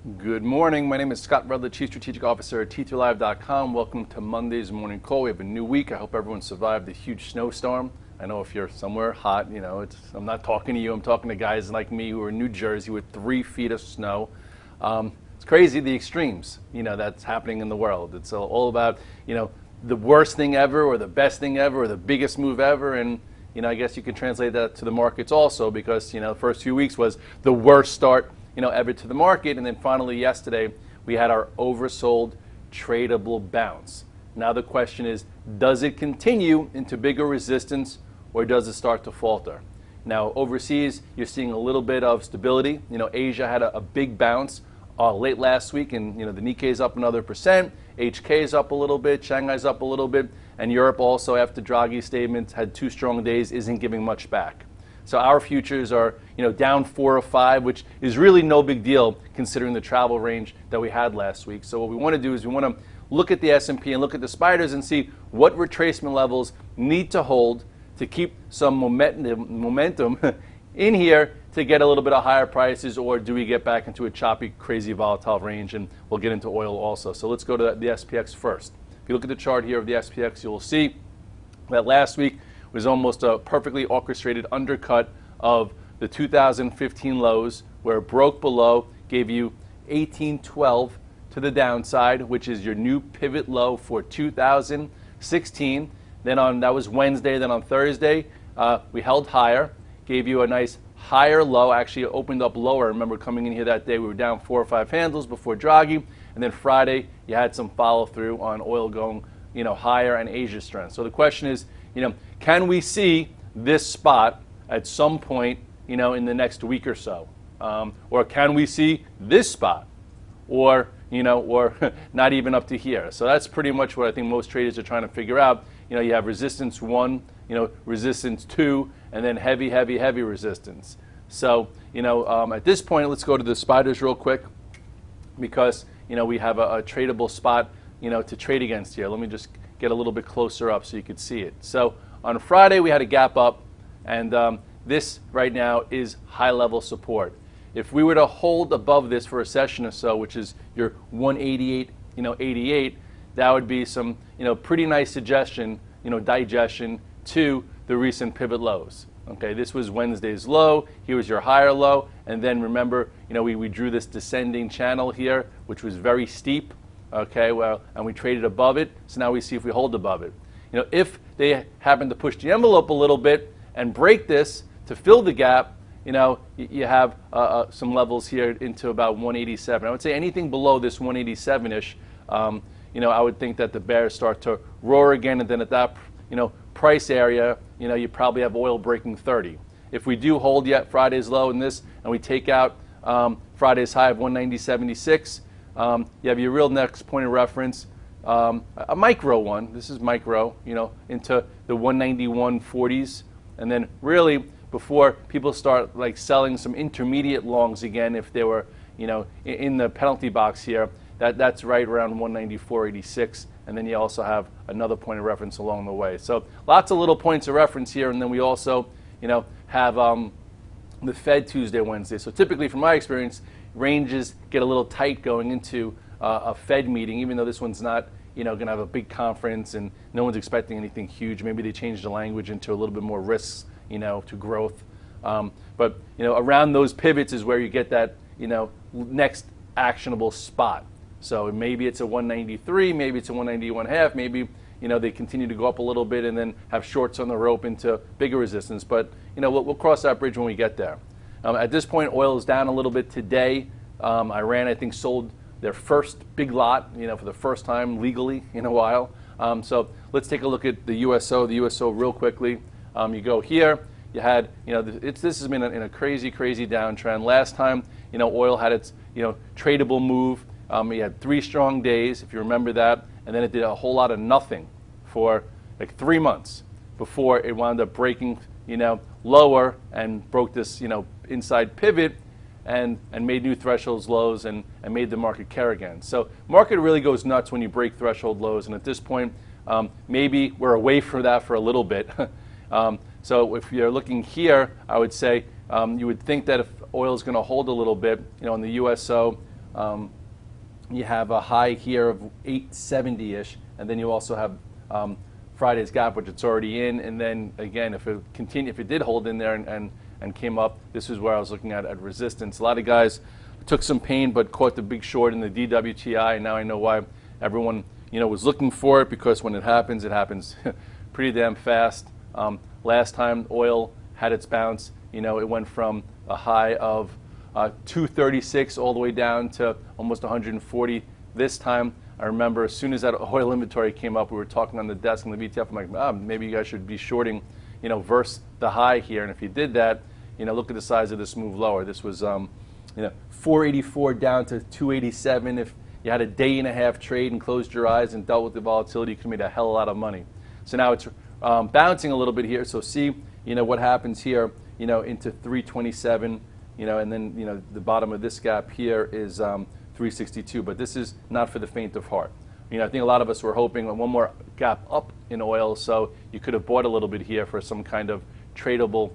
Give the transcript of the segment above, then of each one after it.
Good morning. My name is Scott Redler, Chief Strategic Officer at T2Live.com. Welcome to Monday's morning call. We have a new week. I hope everyone survived the huge snowstorm. I know if you're somewhere hot, I'm not talking to you. I'm talking to guys like me who are in New Jersey with 3 feet of snow. It's crazy, the extremes, that's happening in the world. It's all about, the worst thing ever or the best thing ever or the biggest move ever. And, I guess you can translate that to the markets also because, the first few weeks was the worst start ever to the market. And then finally yesterday, we had our oversold tradable bounce. Now the question is, does it continue into bigger resistance or does it start to falter? Now overseas, you're seeing a little bit of stability. Asia had a big bounce late last week, and the Nikkei is up another %, HK is up a little bit, Shanghai's up a little bit, and Europe also, after Draghi's statements, had 2 strong days, isn't giving much back. So our futures are, down 4 or 5, which is really no big deal considering the travel range that we had last week. So what we want to do is we want to look at the S&P and look at the spiders and see what retracement levels need to hold to keep some momentum in here to get a little bit of higher prices, or do we get back into a choppy, crazy, volatile range? And we'll get into oil also. So let's go to the SPX first. If you look at the chart here of the SPX, you'll see that last week was almost a perfectly orchestrated undercut of the 2015 lows, where it broke below, gave you 1812 to the downside, which is your new pivot low for 2016. Then that was Wednesday. Then on Thursday, we held higher, gave you a nice higher low. Actually, it opened up lower. I remember coming in here that day, we were down 4 or 5 handles before Draghi. And then Friday, you had some follow through on oil going, higher and Asia strength. So the question is, can we see this spot at some point, in the next week or so? Or can we see this spot? Or, or not even up to here. So that's pretty much what I think most traders are trying to figure out. You have resistance 1, resistance 2, and then heavy, heavy, heavy resistance. So, at this point, let's go to the spiders real quick because, we have a tradable spot, to trade against here. Let me just get a little bit closer up so you could see it. So on Friday, we had a gap up, and this right now is high-level support. If we were to hold above this for a session or so, which is your 188, 88, that would be some, pretty nice digestion to the recent pivot lows. Okay, this was Wednesday's low. Here was your higher low, and then remember, we drew this descending channel here, which was very steep. Okay, and we traded above it. So now we see if we hold above it. If they happen to push the envelope a little bit and break this to fill the gap, you have some levels here into about 187. I would say anything below this 187-ish, I would think that the bears start to roar again, and then at that, price area, you probably have oil breaking 30. If we do hold yet Friday's low in this, and we take out Friday's high of 190.76, you have your real next point of reference, a micro one. This is micro, into the 191.40s, and then really before people start like selling some intermediate longs again, if they were, in the penalty box here, that's right around 194.86, and then you also have another point of reference along the way. So lots of little points of reference here, and then we also, have the Fed Tuesday, Wednesday. So typically, from my experience, ranges get a little tight going into a Fed meeting, even though this one's not, going to have a big conference and no one's expecting anything huge. Maybe they change the language into a little bit more risks, to growth. But around those pivots is where you get that, next actionable spot. So maybe it's a 193, maybe it's a 191.5, maybe they continue to go up a little bit and then have shorts on the rope into bigger resistance. But we'll cross that bridge when we get there. At this point, oil is down a little bit today. Iran, I think, sold their first big lot, for the first time legally in a while. So let's take a look at the USO. The USO real quickly. You go here. You had, this has been in a crazy, crazy downtrend. Last time, oil had its, tradable move. You had 3 strong days, if you remember that, and then it did a whole lot of nothing for like 3 months before it wound up breaking, lower and broke this, inside pivot and made new thresholds lows and made the market care again. So market really goes nuts when you break threshold lows, and at this point, maybe we're away from that for a little bit. So if you're looking here, I would say you would think that if oil is going to hold a little bit, on the USO, you have a high here of 870-ish, and then you also have Friday's gap, which it's already in, and then again, if it did hold in there and came up, this is where I was looking at resistance. A lot of guys took some pain, but caught the big short in the DWTI, and now I know why everyone was looking for it, because when it happens pretty damn fast. Last time oil had its bounce, it went from a high of 236 all the way down to almost 140. This time, I remember as soon as that oil inventory came up, we were talking on the desk in the VTF. I'm like, maybe you guys should be shorting, versus the high here. And if you did that, look at the size of this move lower. This was, 484 down to 287. If you had a day and a half trade and closed your eyes and dealt with the volatility, you could have made a hell of a lot of money. So now it's bouncing a little bit here. So see, what happens here, into 327, and then, the bottom of this gap here is 362. But this is not for the faint of heart. I think a lot of us were hoping on one more gap up in oil, so you could have bought a little bit here for some kind of tradable,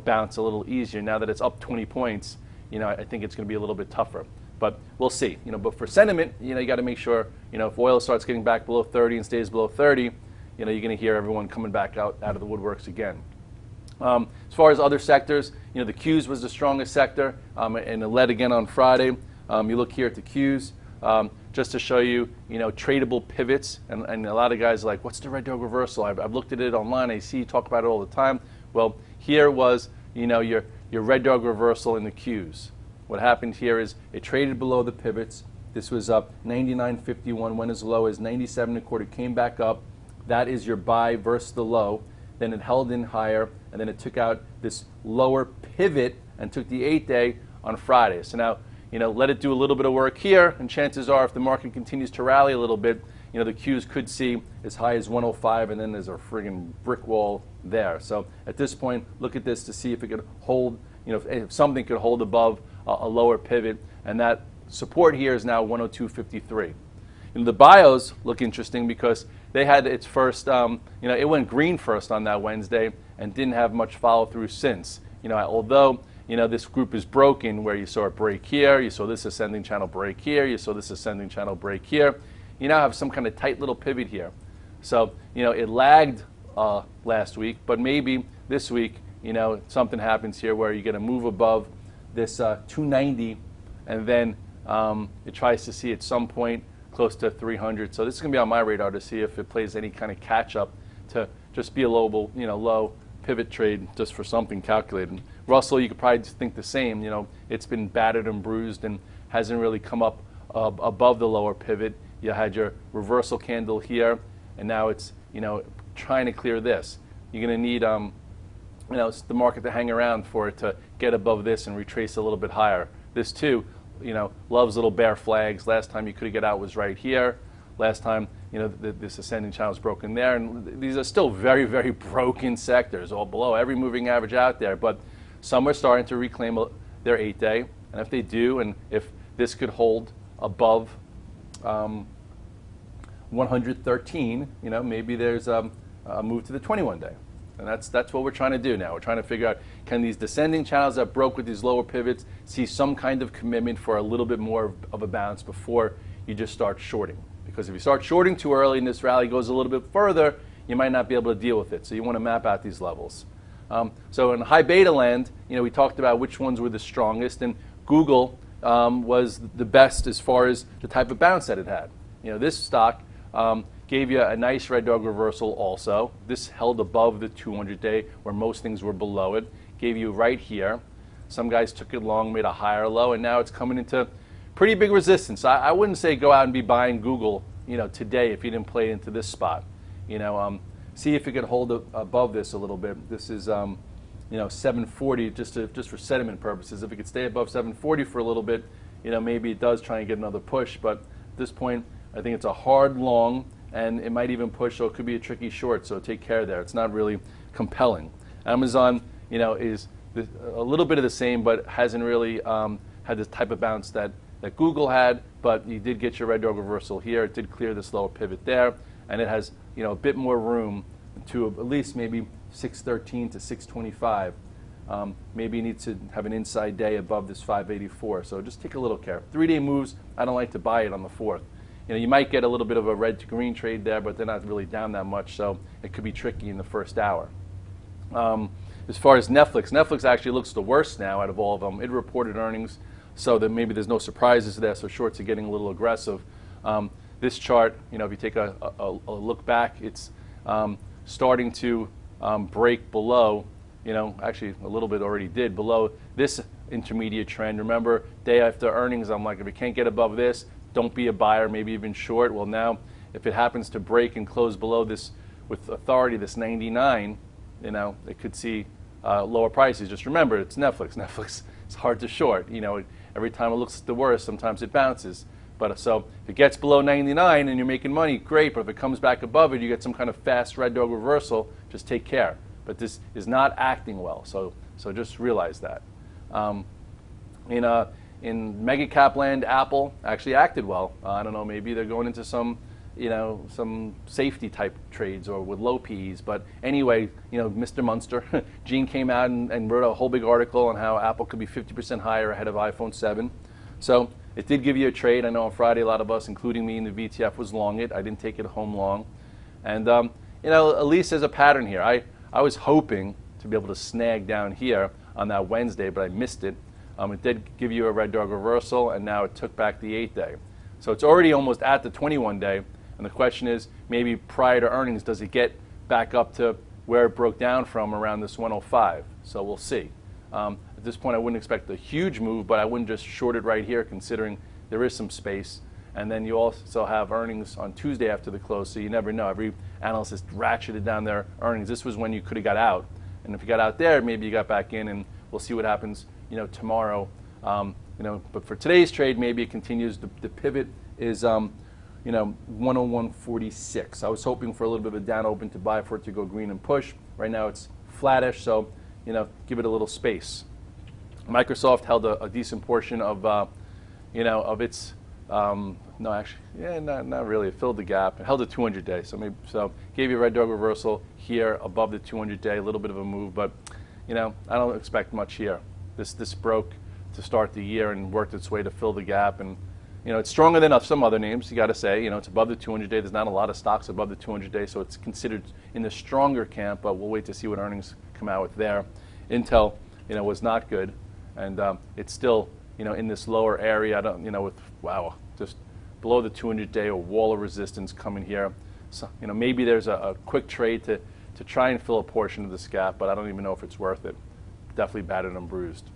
bounce a little easier. Now that it's up 20 points, I think it's going to be a little bit tougher. But we'll see. But for sentiment, you got to make sure, if oil starts getting back below 30 and stays below 30, you're going to hear everyone coming back out of the woodworks again. As far as other sectors, the Qs was the strongest sector, and it led again on Friday. You look here at the Qs, just to show you, tradable pivots, and a lot of guys are like, what's the red dog reversal? I've looked at it online. I see you talk about it all the time. Well, here was, your red dog reversal in the Qs. What happened here is it traded below the pivots. This was up 99.51, went as low as 97.25, came back up. That is your buy versus the low. Then it held in higher, and then it took out this lower pivot and took the 8-day on Friday. So now, let it do a little bit of work here, and chances are if the market continues to rally a little bit, the Qs could see as high as 105, and then there's a friggin' brick wall there. So at this point, look at this to see if it could hold, if something could hold above a lower pivot, and that support here is now 102.53. The bios look interesting because they had its first, it went green first on that Wednesday and didn't have much follow through since. Although this group is broken, where you saw a break here, you saw this ascending channel break here, you saw this ascending channel break here. You now have some kind of tight little pivot here. So it lagged last week, but maybe this week something happens here where you get a move above this 290, and then it tries to see at some point close to 300. So this is going to be on my radar to see if it plays any kind of catch up to just be a low pivot trade just for something calculated. Russell, you could probably think the same. It's been battered and bruised and hasn't really come up above the lower pivot. You had your reversal candle here, and now it's trying to clear this. You're going to need the market to hang around for it to get above this and retrace a little bit higher. This too, loves little bear flags. Last time you could get out was right here. Last time, this ascending channel was broken there. And these are still very, very broken sectors, all below every moving average out there. But some are starting to reclaim their 8-day. And if they do, and if this could hold above 113, maybe there's a move to the 21-day. And that's what we're trying to do now. We're trying to figure out, can these descending channels that broke with these lower pivots see some kind of commitment for a little bit more of a bounce before you just start shorting? Because if you start shorting too early and this rally goes a little bit further, you might not be able to deal with it. So you want to map out these levels. So in high beta land, we talked about which ones were the strongest, and Google was the best as far as the type of bounce that it had. This stock gave you a nice red dog reversal also. This held above the 200-day where most things were below it. Gave you right here. Some guys took it long, made a higher low, and now it's coming into pretty big resistance. I wouldn't say go out and be buying Google, today if you didn't play into this spot. See if you could hold above this a little bit. This is, 740 just for sentiment purposes. If it could stay above 740 for a little bit, maybe it does try and get another push. But at this point, I think it's a hard long, and it might even push, so it could be a tricky short. So take care there. It's not really compelling. Amazon, is a little bit of the same, but hasn't really had this type of bounce that Google had. But you did get your red dog reversal here. It did clear this lower pivot there, and it has a bit more room to at least maybe 613 to 625. maybe you need to have an inside day above this 584. So just take a little care. 3-day moves, I don't like to buy it on the 4th. You might get a little bit of a red to green trade there, but they're not really down that much, so it could be tricky in the first hour. As far as Netflix actually looks the worst now out of all of them. It reported earnings, so that maybe there's no surprises there, so shorts are getting a little aggressive. This chart, if you take a look back, it's starting to break below, actually a little bit already did, below this intermediate trend. Remember, day after earnings, I'm like, if it can't get above this, don't be a buyer, maybe even short. Well, now, if it happens to break and close below this with authority, this 99, it could see lower prices. Just remember, it's Netflix. Netflix is hard to short. Every time it looks the worst, sometimes it bounces. But so if it gets below 99 and you're making money, great. But if it comes back above it, you get some kind of fast red dog reversal. Just take care. But this is not acting well. So just realize that. In mega cap land, Apple actually acted well. I don't know, maybe they're going into some safety type trades or with low P's. But anyway, Mr. Munster, Gene came out and wrote a whole big article on how Apple could be 50% higher ahead of iPhone 7. So it did give you a trade. I know on Friday a lot of us, including me in the VTF, was long it. I didn't take it home long. And at least there's a pattern here. I was hoping to be able to snag down here on that Wednesday, but I missed it. It did give you a red dog reversal, and now it took back the 8-day. So it's already almost at the 21-day. And the question is, maybe prior to earnings, does it get back up to where it broke down from around this 105? So we'll see. At this point, I wouldn't expect a huge move, but I wouldn't just short it right here, considering there is some space. And then you also have earnings on Tuesday after the close, so you never know. Every analyst has ratcheted down their earnings. This was when you could have got out. And if you got out there, maybe you got back in, and we'll see what happens tomorrow. But for today's trade, maybe it continues. The pivot is 101.46. I was hoping for a little bit of a down open to buy for it to go green and push. Right now it's flattish, so give it a little space. Microsoft held a decent portion of of its not really. It filled the gap. It held a 200-day, so gave you a red dog reversal here above the 200-day. A little bit of a move, but I don't expect much here. This broke to start the year and worked its way to fill the gap, and it's stronger than some other names. You got to say, it's above the 200-day. There's not a lot of stocks above the 200-day, so it's considered in the stronger camp. But we'll wait to see what earnings come out with there. Intel, was not good, and it's still, in this lower area. With just below the 200-day, a wall of resistance coming here. So, maybe there's a quick trade to try and fill a portion of this gap, but I don't even know if it's worth it. Definitely battered and bruised.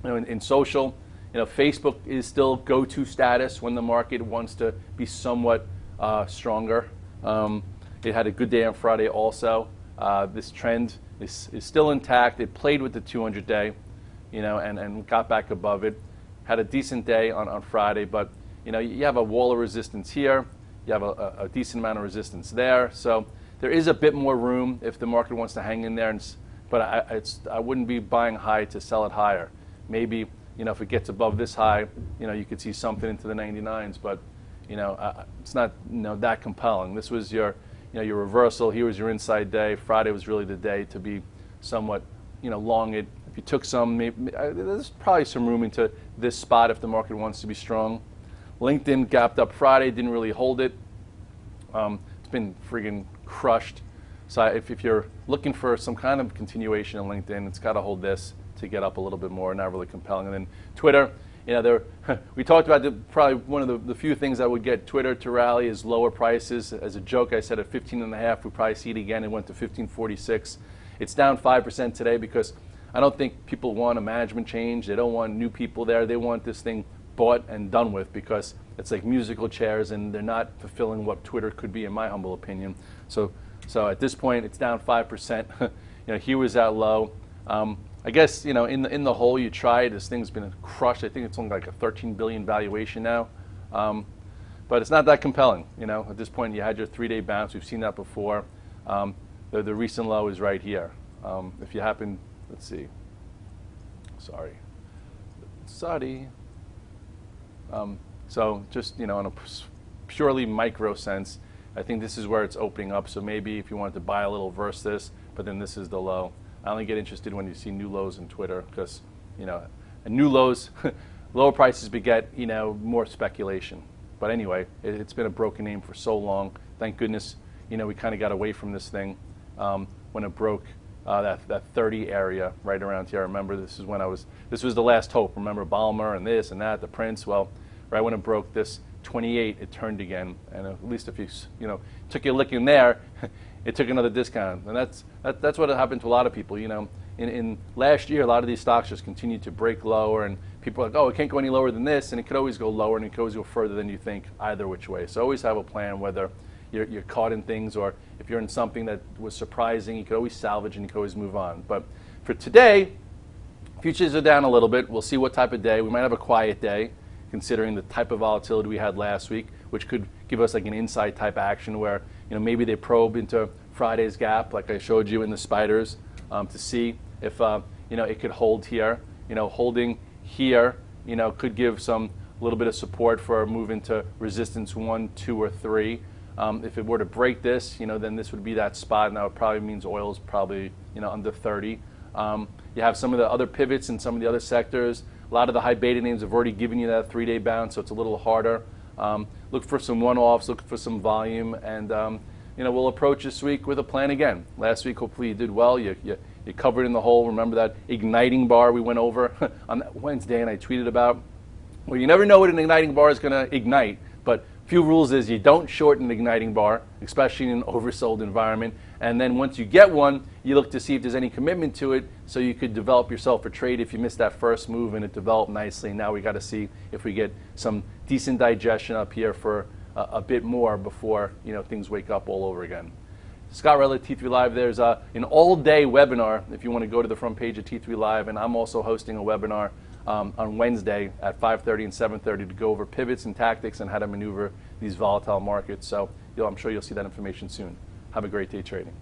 In social, Facebook is still go-to status when the market wants to be somewhat stronger. It had a good day on Friday also. This trend is still intact. It played with the 200-day, and got back above it. Had a decent day on Friday, but you have a wall of resistance here. You have a decent amount of resistance there. So there is a bit more room if the market wants to hang in there. But I wouldn't be buying high to sell it higher. Maybe if it gets above this high, you could see something into the 99s. But it's not that compelling. This was your reversal. Here was your inside day. Friday was really the day to be somewhat long it. If you took some, maybe, there's probably some room into this spot if the market wants to be strong. LinkedIn gapped up Friday, didn't really hold it. It's been friggin' crushed. So if you're looking for some kind of continuation in LinkedIn, it's got to hold this to get up a little bit more. Not really compelling. And then Twitter, we talked about probably one of the few things that would get Twitter to rally is lower prices. As a joke, I said at 15.5, we probably see it again. It went to 15.46. It's down 5% today because I don't think people want a management change. They don't want new people there. They want this thing bought and done with because it's like musical chairs and they're not fulfilling what Twitter could be, in my humble opinion. So at this point, it's down 5%. Here was that low. I guess in the hole you tried. This thing's been crushed. I think it's only like a 13 billion valuation now, but it's not that compelling. At this point, you had your 3-day bounce. We've seen that before. The recent low is right here. If you happen, let's see. Sorry. So just on a purely micro sense, I think this is where it's opening up. So maybe if you wanted to buy a little versus this, but then this is the low. I only get interested when you see new lows in Twitter because, you know, and new lows, lower prices beget, you know, more speculation. But anyway, it's been a broken name for so long. Thank goodness, you know, we kind of got away from this thing when it broke that 30 area right around here. I remember this was the last hope. Remember Balmer and this and that, the Prince. Well, right when it broke this 28, it turned again. And at least if you know, took your licking there, it took another discount. And that's what happened to a lot of people. You know, in last year, a lot of these stocks just continued to break lower, and people are like, oh, it can't go any lower than this, and it could always go lower, and it could always go further than you think, either which way. So always have a plan, whether you're caught in things or if you're in something that was surprising, you could always salvage and you could always move on. But for today, futures are down a little bit. We'll see what type of day. We might have a quiet day, considering the type of volatility we had last week, which could give us like an inside type action where, you know, maybe they probe into Friday's gap, like I showed you in the spiders, to see if you know, it could hold here. You know, holding here, you know, could give a little bit of support for a move into resistance 1, 2, or 3. If it were to break this, you know, then this would be that spot, and that would probably means oil is probably, you know, under 30. You have some of the other pivots in some of the other sectors. A lot of the high beta names have already given you that 3-day bounce, so it's a little harder. Look for some one-offs, look for some volume, and you know, we'll approach this week with a plan again. Last week, hopefully you did well. You covered in the hole. Remember that igniting bar we went over on that Wednesday and I tweeted about? Well, you never know what an igniting bar is going to ignite, but few rules is you don't short an igniting bar, especially in an oversold environment. And then once you get one, you look to see if there's any commitment to it so you could develop yourself a trade if you missed that first move and it developed nicely. Now we got to see if we get some decent digestion up here for a bit more before, you know, things wake up all over again. Scott Redler, T3 Live. There's an all-day webinar if you want to go to the front page of T3 Live, and I'm also hosting a webinar on Wednesday at 5:30 and 7:30 to go over pivots and tactics and how to maneuver these volatile markets. So I'm sure you'll see that information soon. Have a great day trading.